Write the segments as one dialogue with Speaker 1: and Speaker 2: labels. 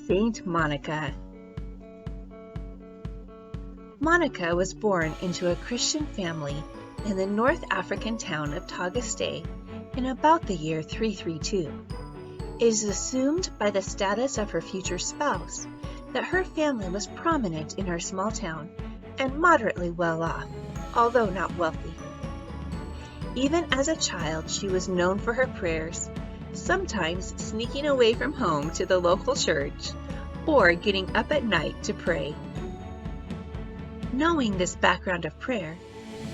Speaker 1: Saint Monica. Monica was born into a Christian family in the North African town of Tagaste in about the year 332. It is assumed by the status of her future spouse that her family was prominent in her small town and moderately well off, although not wealthy. Even as a child, she was known for her prayers, sometimes sneaking away from home to the local church or getting up at night to pray. Knowing this background of prayer,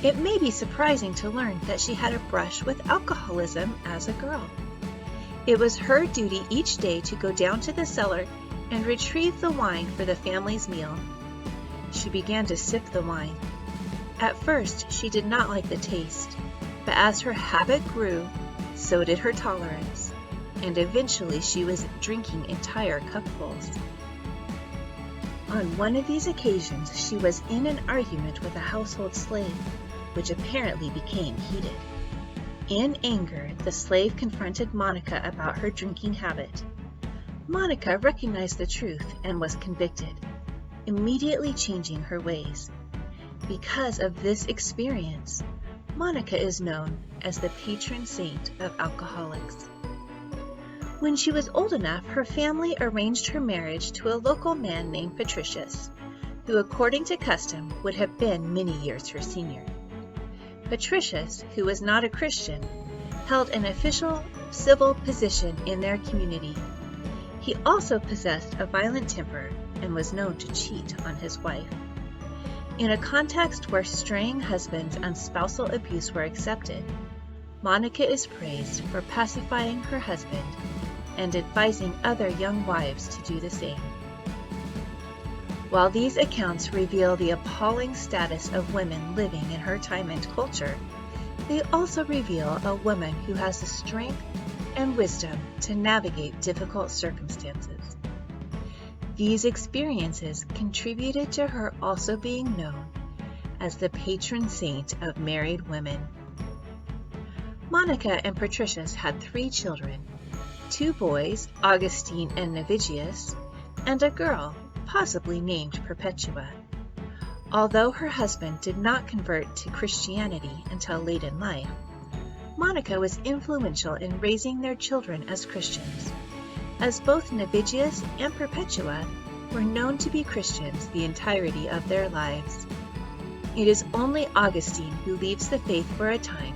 Speaker 1: it may be surprising to learn that she had a brush with alcoholism as a girl. It was her duty each day to go down to the cellar and retrieve the wine for the family's meal. She began to sip the wine. At first, she did not like the taste, but as her habit grew, so did her tolerance, and eventually she was drinking entire cupfuls. On one of these occasions, she was in an argument with a household slave, which apparently became heated. In anger, the slave confronted Monica about her drinking habit. Monica recognized the truth and was convicted, immediately changing her ways. Because of this experience, Monica is known as the patron saint of alcoholics. When she was old enough, her family arranged her marriage to a local man named Patricius, who according to custom would have been many years her senior. Patricius, who was not a Christian, held an official civil position in their community. He also possessed a violent temper and was known to cheat on his wife. In a context where straying husbands and spousal abuse were accepted, Monica is praised for pacifying her husband and advising other young wives to do the same. While these accounts reveal the appalling status of women living in her time and culture, they also reveal a woman who has the strength and wisdom to navigate difficult circumstances. These experiences contributed to her also being known as the patron saint of married women. Monica and Patricius had 3 children, 2 boys, Augustine and Navigius, and a girl, possibly named Perpetua. Although her husband did not convert to Christianity until late in life, Monica was influential in raising their children as Christians, as both Navigius and Perpetua were known to be Christians the entirety of their lives. It is only Augustine who leaves the faith for a time,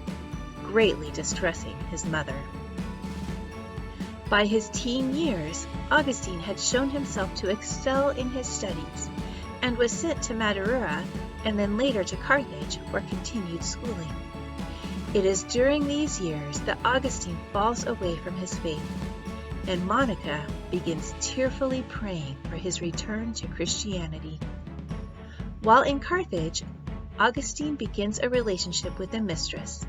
Speaker 1: greatly distressing his mother. By his teen years, Augustine had shown himself to excel in his studies and was sent to Madeira and then later to Carthage for continued schooling. It is during these years that Augustine falls away from his faith, and Monica begins tearfully praying for his return to Christianity. While in Carthage, Augustine begins a relationship with a mistress,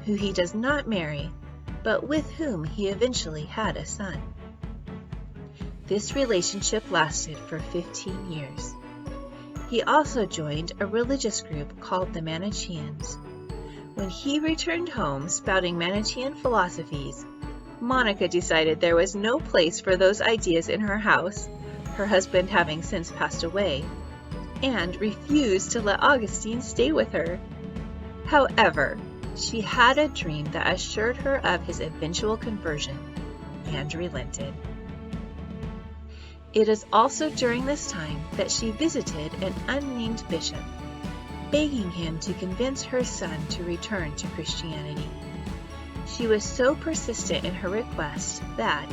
Speaker 1: who he does not marry, but with whom he eventually had a son. This relationship lasted for 15 years. He also joined a religious group called the Manichaeans. When he returned home spouting Manichaean philosophies, Monica decided there was no place for those ideas in her house, her husband having since passed away, and refused to let Augustine stay with her. However, she had a dream that assured her of his eventual conversion and relented. It is also during this time that she visited an unnamed bishop, begging him to convince her son to return to Christianity. She was so persistent in her request that,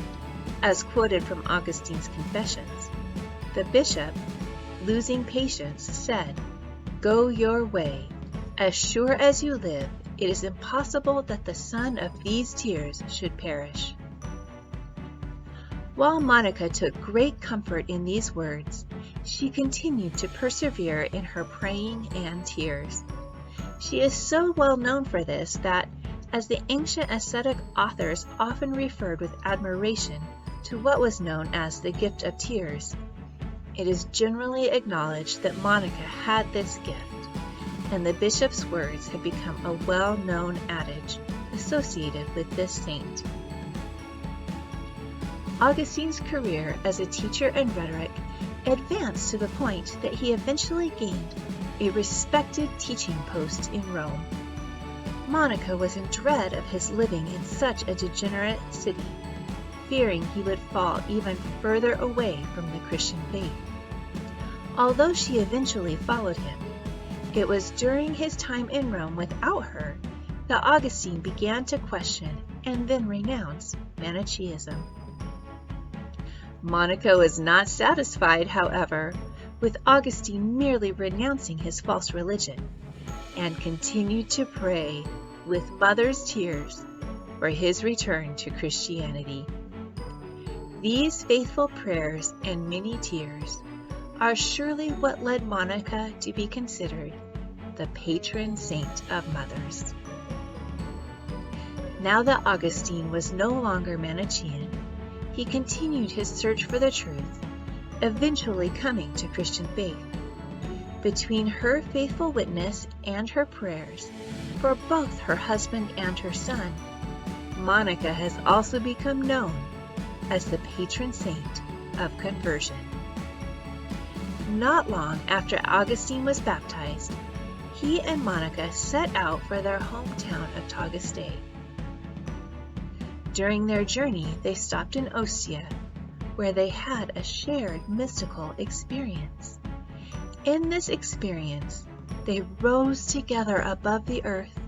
Speaker 1: as quoted from Augustine's Confessions, the bishop, losing patience, said, "Go your way. As sure as you live, it is impossible that the son of these tears should perish." While Monica took great comfort in these words, she continued to persevere in her praying and tears. She is so well known for this that, as the ancient ascetic authors often referred with admiration to what was known as the gift of tears, it is generally acknowledged that Monica had this gift, and the bishop's words have become a well-known adage associated with this saint. Augustine's career as a teacher in rhetoric advanced to the point that he eventually gained a respected teaching post in Rome. Monica was in dread of his living in such a degenerate city, fearing he would fall even further away from the Christian faith. Although she eventually followed him, it was during his time in Rome without her that Augustine began to question and then renounce Manichaeism. Monica was not satisfied, however, with Augustine merely renouncing his false religion, and continued to pray with mother's tears for his return to Christianity. These faithful prayers and many tears are surely what led Monica to be considered the patron saint of mothers. Now that Augustine was no longer Manichaean, he continued his search for the truth, eventually coming to Christian faith. Between her faithful witness and her prayers for both her husband and her son, Monica has also become known as the patron saint of conversion. Not long after Augustine was baptized, he and Monica set out for their hometown of Tagaste. During their journey, they stopped in Ostia, where they had a shared mystical experience. In this experience, they rose together above the earth,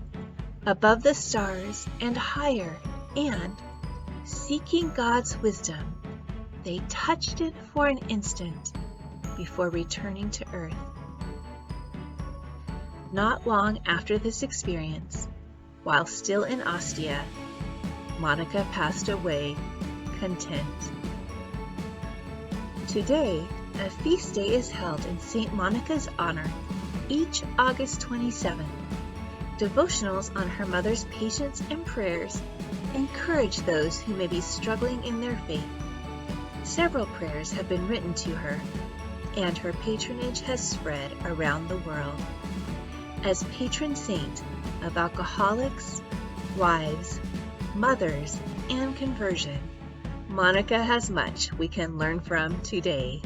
Speaker 1: above the stars, and higher, and, seeking God's wisdom, they touched it for an instant before returning to earth. Not long after this experience, while still in Ostia, Monica passed away content. Today, a feast day is held in St. Monica's honor each August 27th. Devotionals on her mother's patience and prayers encourage those who may be struggling in their faith. Several prayers have been written to her, and her patronage has spread around the world. As patron saint of alcoholics, wives, mothers, and conversion, Monica has much we can learn from today.